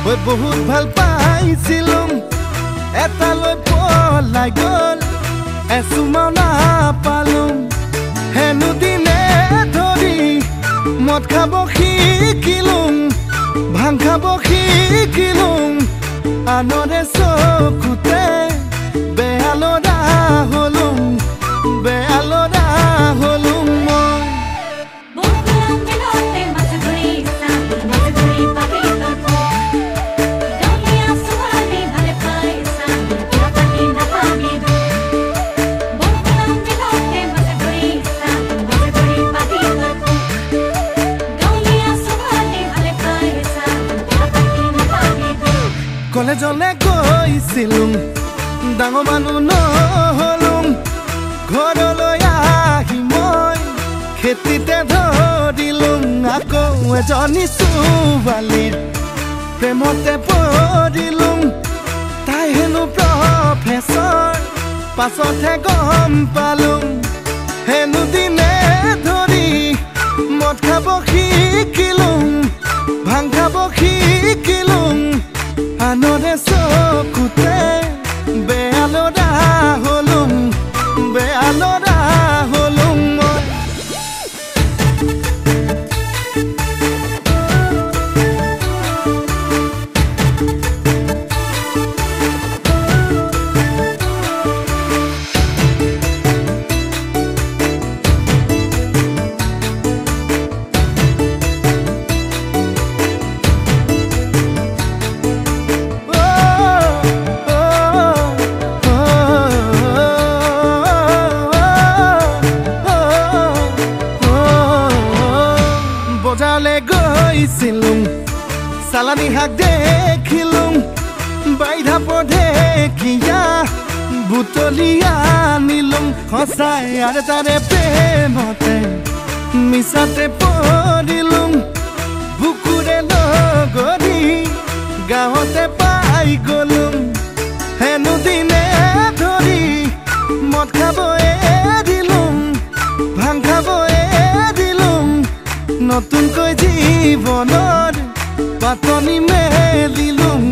बहुत ভাল পাইছিলুম এটালৈ পলাই গল এসুমাও না পালুম হেনু দিনে ধৰি মদ খাব শিকিলুম ভাং খাব শিকিলুম আনৰে চকুতে বেয়ালৰা হলুম কলেজলে গৈছিলুম ডাঙৰ মানুহ নহলুম ঘৰলৈ আহি মই খেতিতে ধৰিলুম আকৌ এজনী ছোৱালীৰ প্ৰেমতে পৰিলুম তাই হেনো প্ৰফেচৰ পাছতহে গম পালুম হেনো দিনে ধৰি মদ খাব শিকিলুম ভাং খাব শিকিলুম আনৰে চকুতে বেয়ালৰা হলুম বজাৰলে গৈছিলুম চালানী শাক দেখিলুম বাইধা পঢেকিয়া বুটলিয়া আনিলুম সঁচাই আৰু তাৰে প্ৰেমতে মিছাতে পৰিলুম বুকুৰে লগৰি গাঁৱতে পাই গলুম হেনো দিনে ধৰি মদ খাব এৰিলুম ভাং খাব এৰিলুম নতুনকৈ জীৱনৰ পাতনি মেলিলুম